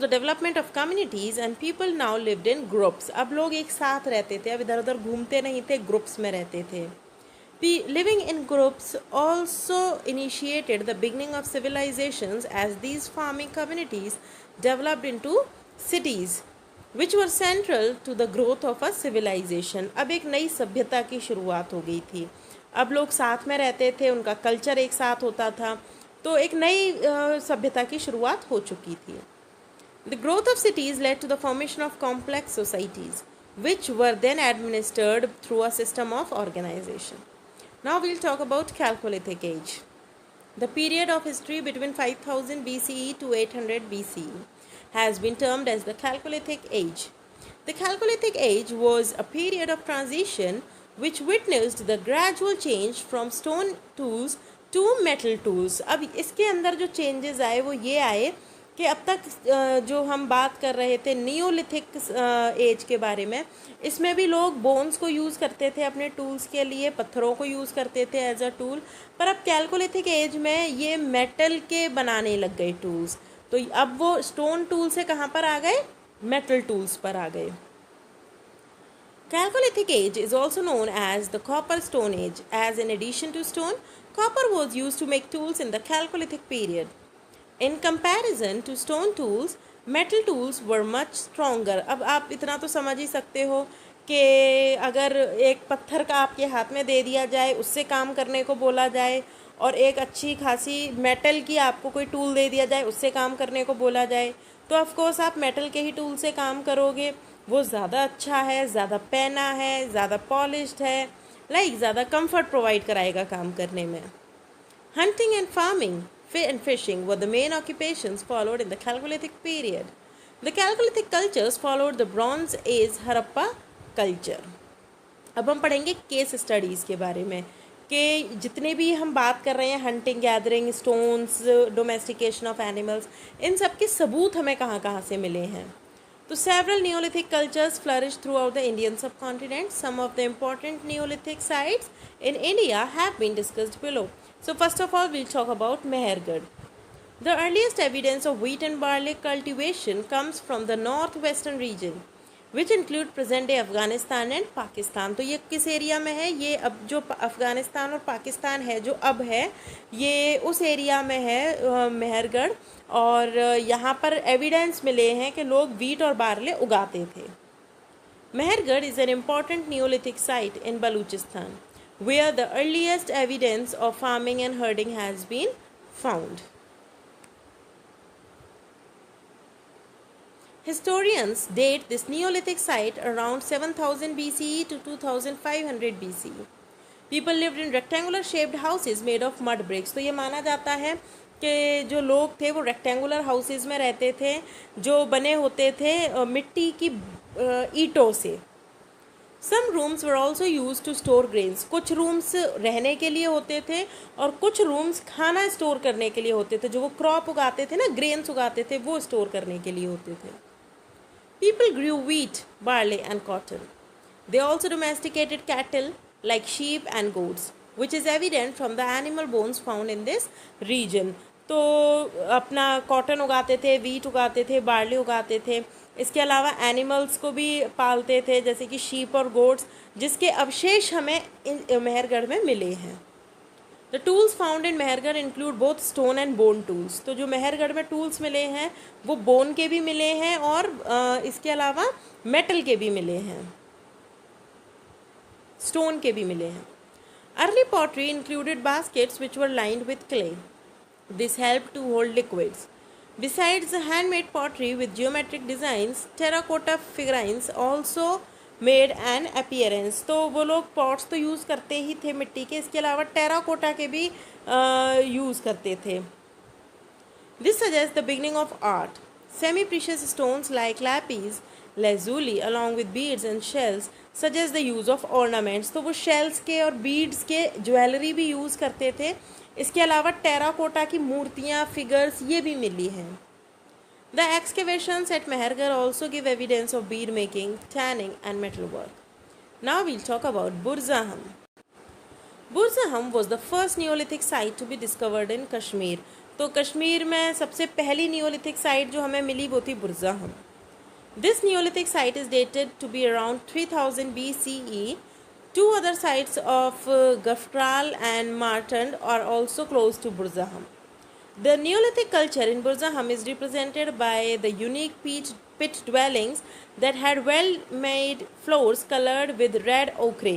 The development of communities and people now lived in groups. अब लोग एक साथ रहते थे, अब इधर उधर घूमते नहीं थे, ग्रुप्स में रहते थे। Living in groups also initiated the beginning of civilizations as these farming communities developed into cities which were central to the growth of a civilization। अब एक नई सभ्यता की शुरुआत हो गई थी। अब लोग साथ में रहते थे, उनका कल्चर एक साथ होता था, तो एक नई सभ्यता की शुरुआत हो चुकी थी। The growth of cities led to the formation of complex societies, which were then administered through a system of organization. Now we'll talk about Chalcolithic Age. The period of history between 5000 BCE to 800 BCE has been termed as the Chalcolithic Age. The Chalcolithic Age was a period of transition which witnessed the gradual change from stone tools to metal tools। अब इसके अंदर जो changes आए वो ये आए कि अब तक जो हम बात कर रहे थे नियोलिथिक एज के बारे में, इसमें भी लोग बोन्स को यूज़ करते थे अपने टूल्स के लिए, पत्थरों को यूज़ करते थे एज अ टूल। पर अब कैलकोलिथिक एज में ये मेटल के बनाने लग गए टूल्स, तो अब वो स्टोन टूल से कहाँ पर आ गए, मेटल टूल्स पर आ गए। Chalcolithic age is also known as the Copper Stone Age, as in addition to stone, copper was used to make tools in the Chalcolithic period. In comparison to stone tools, metal tools were much stronger। अब आप इतना तो समझ ही सकते हो कि अगर एक पत्थर का आपके हाथ में दे दिया जाए, उससे काम करने को बोला जाए, और एक अच्छी खासी मेटल की आपको कोई टूल दे दिया जाए, उससे काम करने को बोला जाए, तो ऑफकोर्स आप मेटल के ही टूल से काम करोगे। वो ज़्यादा अच्छा है, ज़्यादा पैना है, ज़्यादा पॉलिश्ड है, ज़्यादा कंफर्ट प्रोवाइड कराएगा काम करने में। Hunting and farming and fishing were the main occupations followed in the Chalcolithic period. The Chalcolithic cultures followed the Bronze Age Harappa culture. अब हम पढ़ेंगे केस स्टडीज़ के बारे में कि जितने भी हम बात कर रहे हैं hunting, gathering, stones, domestication of animals, इन सब के सबूत हमें कहाँ कहाँ से मिले हैं। तो several Neolithic cultures flourished throughout the Indian subcontinent. Some of the important Neolithic sites in India have been discussed below. So first of all, we'll talk about Mehergarh. The earliest evidence of wheat and barley cultivation comes from the northwestern region, which include present-day Afghanistan and Pakistan। तो ये किस area में है, ये अब जो अफ़गानिस्तान और पाकिस्तान है जो अब है, ये उस एरिया में है मेहरगढ़, और यहाँ पर एविडेंस मिले हैं कि लोग वीट और बार्ले उगाते थे। Mehergarh is an important Neolithic site in Baluchistan, where the earliest evidence of farming and herding has been found. Historians date this Neolithic site around 7000 BCE to 2500 BCE. People lived in rectangular shaped houses made of mud bricks। तो ये माना जाता है कि जो लोग थे वो रेक्टेंगुलर हाउसेज में रहते थे जो बने होते थे मिट्टी की ईंटों से। Some rooms were also used to store grains। कुछ रूम्स रहने के लिए होते थे और कुछ रूम्स खाना स्टोर करने के लिए होते थे। जो वो क्रॉप उगाते थे ना, ग्रेन्स उगाते थे, वो स्टोर करने के लिए होते थे। People grew wheat, barley and cotton. They also domesticated cattle like sheep and goats, which is evident from the animal bones found in this region। तो अपना कॉटन उगाते थे, वीट उगाते थे, बार्ली उगाते थे, इसके अलावा एनिमल्स को भी पालते थे जैसे कि शीप और गोट्स, जिसके अवशेष हमें मेहरगढ़ में मिले हैं। The tools found in Mehrgarh include both stone and bone tools. तो जो मेहरगढ़ में टूल्स मिले हैं वो बोन के भी मिले हैं और इसके अलावा मेटल के भी मिले हैं, स्टोन के भी मिले हैं। Early pottery included baskets which were lined with clay. This help to hold liquids. Besides the handmade pottery with geometric designs, terracotta figurines also made an appearance। तो वो लोग पॉट्स तो यूज़ करते ही थे मिट्टी के, इसके अलावा टेराकोटा के भी यूज़ करते थे। This suggests the beginning of art. Semi-precious stones like lapis lazuli along with beads and shells suggest the use of ornaments। तो वो shells के और beads के ज्वेलरी भी यूज़ करते थे। इसके अलावा टेराकोटा की मूर्तियाँ, फिगर्स ये भी मिली हैं। The excavations at Mehergarh also give evidence of bead making, tanning and metalwork. Now we'll talk about Burzaham. Burzaham was the first Neolithic site to be discovered in Kashmir। तो कश्मीर में सबसे पहली Neolithic site जो हमें मिली वो थी बुरज़ाहम. This Neolithic site is dated to be around 3000 BCE. Two other sites of Gafral and Martand are also close to Burzaham. The Neolithic culture in Burzaham is represented by the unique pit dwellings that had well-made floors colored with red ochre.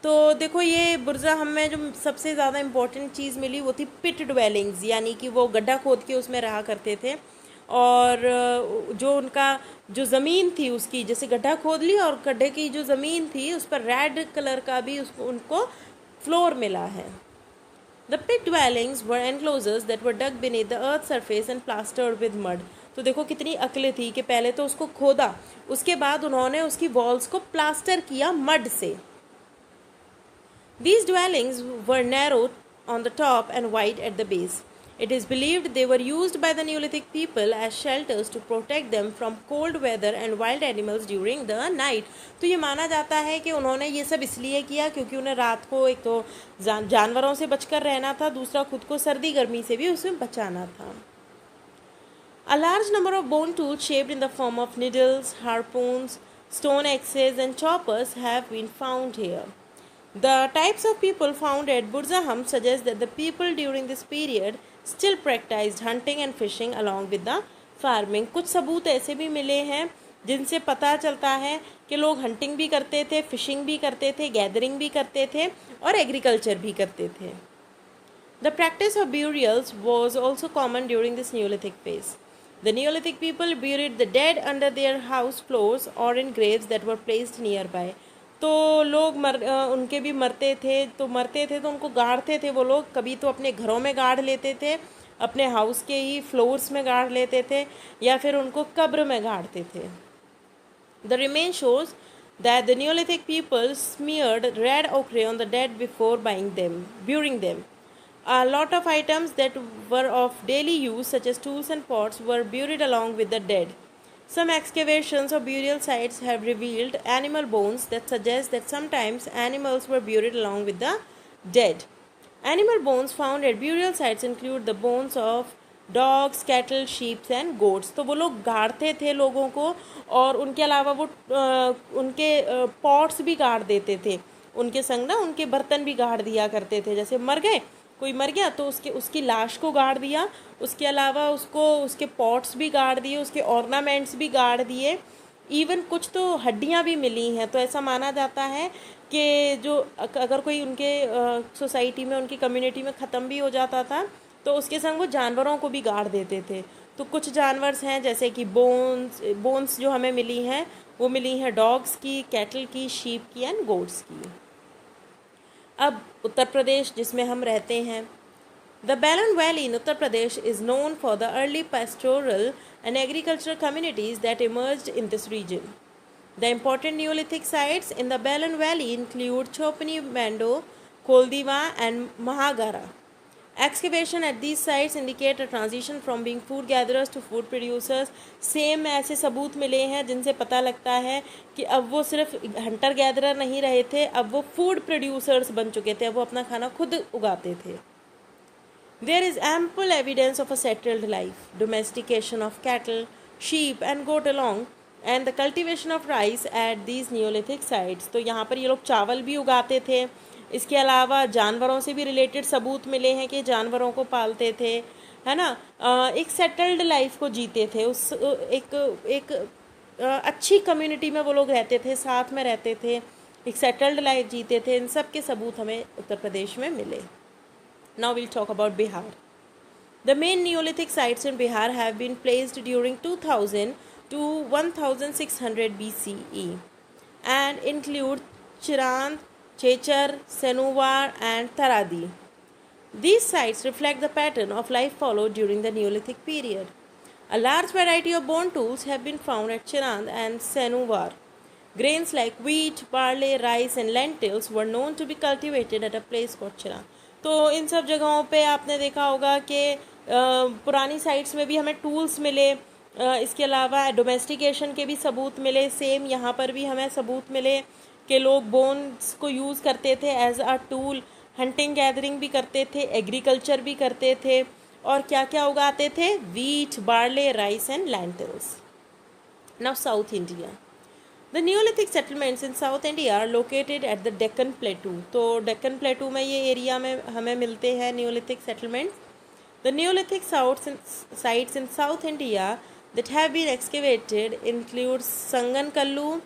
तो देखो ये बुरज़ाहम में जो सबसे ज़्यादा important चीज़ मिली वो थी पिट dwellings, यानी कि वो गड्ढा खोद के उसमें रहा करते थे और जो उनका जो ज़मीन थी उसकी जैसे गड्ढा खोद लिया और गड्ढे की जो ज़मीन थी उस पर रेड कलर का भी उनको फ्लोर मिला है. The pit dwellings were enclosures that were dug beneath the earth's surface and plastered with mud. तो देखो कितनी अक्ल थी कि पहले तो उसको खोदा, उसके बाद उन्होंने उसकी वॉल्स को प्लास्टर किया मड से. These dwellings were narrow on the top and wide at the base. It is believed they were used by the Neolithic people as shelters to protect them from cold weather and wild animals during the night. तो ये माना जाता है कि उन्होंने ये सब इसलिए किया क्योंकि उन्हें रात को एक तो जानवरों से बचकर रहना था, दूसरा खुद को सर्दी गर्मी से भी उसमें बचाना था. A large number of bone tools shaped in the form of needles, harpoons, stone axes and choppers have been found here. The types of people found at Burzaham suggest that the people during this period still practiced hunting and fishing along with the farming. कुछ सबूत ऐसे भी मिले हैं जिनसे पता चलता है कि लोग हंटिंग भी करते थे, फिशिंग भी करते थे, गैदरिंग भी करते थे और एग्रीकल्चर भी करते थे. The practice of burials was also common during this Neolithic phase. The Neolithic people buried the dead under their house floors or in graves that were placed nearby. तो लोग उनके भी मरते थे तो उनको गाड़ते थे वो लोग, कभी तो अपने घरों में गाड़ लेते थे, अपने हाउस के ही फ्लोर्स में गाड़ लेते थे या फिर उनको कब्र में गाड़ते थे. The remains shows that the Neolithic people smeared red ochre on the dead before burying them. A lot of items that were of daily use such as tools and pots were buried along with the dead. Some excavations of burial sites have revealed animal bones that suggest that sometimes animals were buried along with the dead. Animal bones found at burial sites include the bones of dogs, cattle, sheep and goats. तो वो लोग गाड़ते थे लोगों को और उनके अलावा वो उनके पॉट्स भी गाड़ देते थे, उनके संग ना उनके बर्तन भी गाड़ दिया करते थे. जैसे कोई मर गया तो उसकी लाश को गाड़ दिया, उसके अलावा उसके पॉट्स भी गाड़ दिए, उसके ऑर्नामेंट्स भी गाड़ दिए, इवन कुछ तो हड्डियां भी मिली हैं. तो ऐसा माना जाता है कि जो अगर कोई उनके सोसाइटी में उनकी कम्युनिटी में ख़त्म भी हो जाता था तो उसके संग वो जानवरों को भी गाड़ देते थे. तो कुछ जानवर हैं जैसे कि बोन्स जो हमें मिली हैं वो मिली हैं डॉग्स की, कैटल की, शीप की एंड गोट्स की. अब उत्तर प्रदेश जिसमें हम रहते हैं. द बैलन valley in Uttar Pradesh is known for the early pastoral and agricultural communities that emerged in this region. The important Neolithic sites in the Balan Valley include Chopani Mando, Koldiva and Mahagara. Excavation at these sites indicate a transition from being food gatherers to food producers. Same ऐसे सबूत मिले हैं जिनसे पता लगता है कि अब वो सिर्फ हंटर गैदरर नहीं रहे थे, अब वो फूड प्रोड्यूसर्स बन चुके थे, अब वो अपना खाना खुद उगाते थे. There is ample evidence of a settled life, domestication of cattle, sheep and goat along, and the cultivation of rice at these Neolithic sites. तो यहाँ पर ये लोग चावल भी उगाते थे. इसके अलावा जानवरों से भी रिलेटेड सबूत मिले हैं कि जानवरों को पालते थे, है ना. एक सेटल्ड लाइफ को जीते थे, उस एक अच्छी कम्युनिटी में वो लोग रहते थे, साथ में रहते थे, एक सेटल्ड लाइफ जीते थे. इन सब के सबूत हमें उत्तर प्रदेश में मिले. Now we'll talk about Bihar. The main Neolithic sites in Bihar have been placed during 2000 to 1600 BCE and include Chirand, Chechar, Senuvar and Taradi. These sites reflect the pattern of life followed during the Neolithic period. A large variety of bone tools have been found at Chirand and Senuvar. Grains like wheat, barley, rice and lentils were known to be cultivated at a place called Chirand. तो इन सब जगहों पे आपने देखा होगा कि पुरानी sites में भी हमें टूल्स मिले, इसके अलावा डोमेस्टिकेशन के भी सबूत मिले. सेम यहाँ पर भी हमें सबूत मिले कि लोग बोन्स को यूज़ करते थे as a tool, hunting gathering भी करते थे, एग्रीकल्चर भी करते थे और क्या क्या उगाते थे? Wheat, barley, rice and lentils. Now South India. The neolithic settlements in South India are located at the Deccan plateau. तो डेक्कन प्लेटू में ये एरिया में हमें मिलते हैं Neolithic settlements. The Neolithic sites in South India that have been excavated include Sangankallu,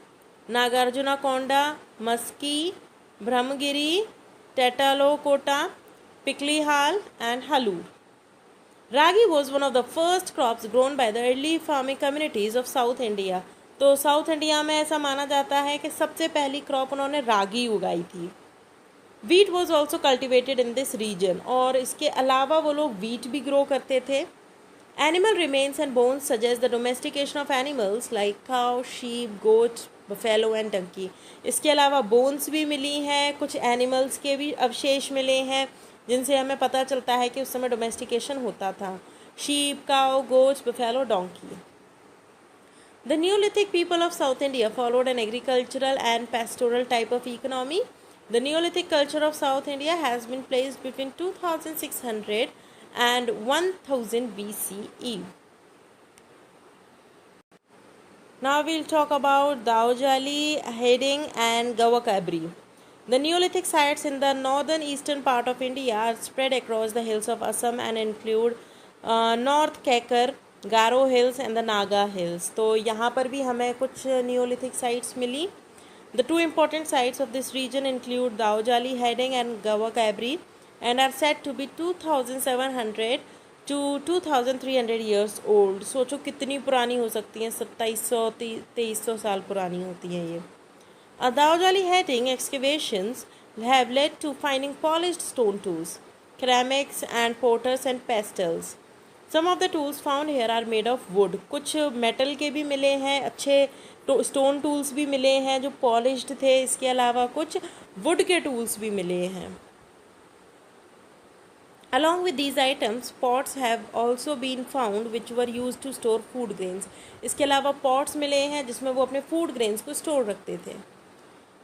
Nagarjunakonda, Maski, Brahmagiri, Tetalokota, Piklihal and Halur. Ragi was one of the first crops grown by the early farming communities of South India. तो south India में ऐसा माना जाता है कि सबसे पहली crop उन्होंने रागी उगाई थी। Wheat was also cultivated in this region, और इसके अलावा वो लोग वीट भी ग्रो करते थे। Animal remains and bones suggest the domestication of animals like cow, sheep, goat, buffalo and donkey. इसके अलावा बोन्स भी मिली हैं, कुछ एनिमल्स के भी अवशेष मिले हैं जिनसे हमें पता चलता है कि उस समय डोमेस्टिकेशन होता था। Sheep, cow, goat, buffalo, donkey. The Neolithic people of South India followed an agricultural and pastoral type of economy. The Neolithic culture of South India has been placed between 2600 and 1000 BCE. Now we'll talk about Daojali, Heding and Gawakabri. The Neolithic sites in the northern eastern part of India are spread across the hills of Assam and include North Kaikar, Garo hills and the Naga hills. तो यहाँ पर भी हमें कुछ neolithic sites मिली। The two important sites of this region include Daojali, Hading and गवाकैबरी and are set to be 2700 to 2300 years old. सोचो कितनी पुरानी हो सकती हैं, 2700-2300 साल पुरानी होती हैं ये। Daojali Hading excavations have led to finding polished stone tools, ceramics and potters and pastels. Some of the tools found here are made of wood. कुछ मेटल के भी मिले हैं, अच्छे स्टोन टूल्स भी मिले हैं जो पॉलिश्ड थे। इसके अलावा कुछ वुड के टूल्स भी मिले हैं। Along with these items, pots have also been found which were used to store food grains. इसके अलावा pots मिले हैं जिसमें वो अपने food grains को store रखते थे।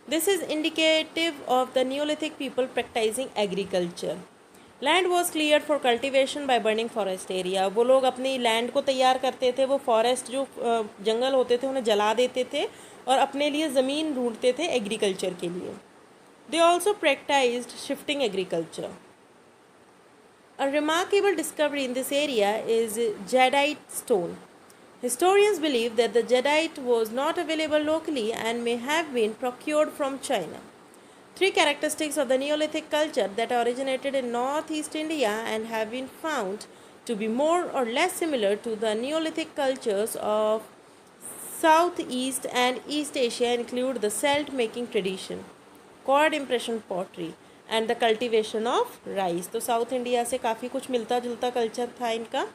This is indicative of the Neolithic people practicing agriculture. Land was clear for cultivation by burning forest area. वो लोग अपनी लैंड को तैयार करते थे, वो फॉरेस्ट जो जंगल होते थे उन्हें जला देते थे और अपने लिए ज़मीन ढूंढते थे एग्रीकल्चर के लिए। They also practised shifting agriculture. A remarkable discovery in this area is jadeite stone. Historians believe that the jadeite was not available locally and may have been procured from China. Three characteristics of the Neolithic culture that originated in northeast India and have been found to be more or less similar to the Neolithic cultures of Southeast and East Asia include the celt making tradition, cord impression pottery and the cultivation of rice. तो South India से काफ़ी कुछ मिलता जुलता culture था इनका।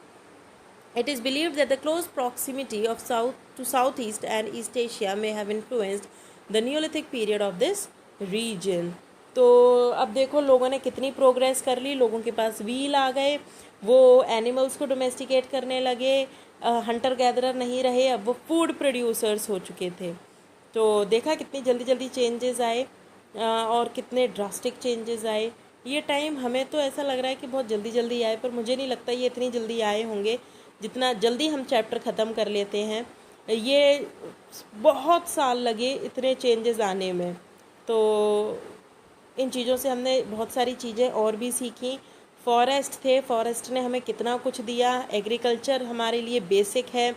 It is believed that the close proximity of South to Southeast and East Asia may have influenced the Neolithic period of this region. तो अब देखो लोगों ने कितनी प्रोग्रेस कर ली, लोगों के पास व्हील आ गए, वो एनिमल्स को डोमेस्टिकेट करने लगे, हंटर गैदरर नहीं रहे, अब वो फूड प्रोड्यूसर्स हो चुके थे। तो देखा कितनी जल्दी जल्दी चेंजेस आए और कितने ड्रास्टिक चेंजेस आए। ये टाइम हमें तो ऐसा लग रहा है कि बहुत जल्दी जल्दी आए, पर मुझे नहीं लगता ये इतनी जल्दी आए होंगे जितना जल्दी हम चैप्टर ख़त्म कर लेते हैं। ये बहुत साल लगे इतने चेंजेस आने में। तो इन चीज़ों से हमने बहुत सारी चीज़ें और भी सीखी। फॉरेस्ट थे, फॉरेस्ट ने हमें कितना कुछ दिया, एग्रीकल्चर हमारे लिए बेसिक है।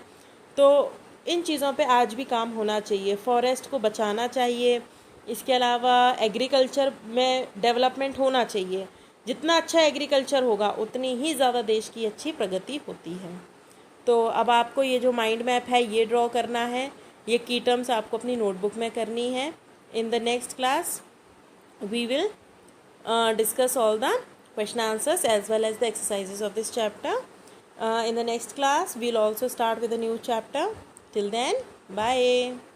तो इन चीज़ों पे आज भी काम होना चाहिए, फॉरेस्ट को बचाना चाहिए। इसके अलावा एग्रीकल्चर में डेवलपमेंट होना चाहिए। जितना अच्छा एग्रीकल्चर होगा उतनी ही ज़्यादा देश की अच्छी प्रगति होती है। तो अब आपको ये जो माइंड मैप है ये ड्रॉ करना है, ये की टर्म्स आपको अपनी नोटबुक में करनी है। In the next class, we will discuss all the question answers as well as the exercises of this chapter. In the next class, we'll also start with a new chapter. Till then, bye.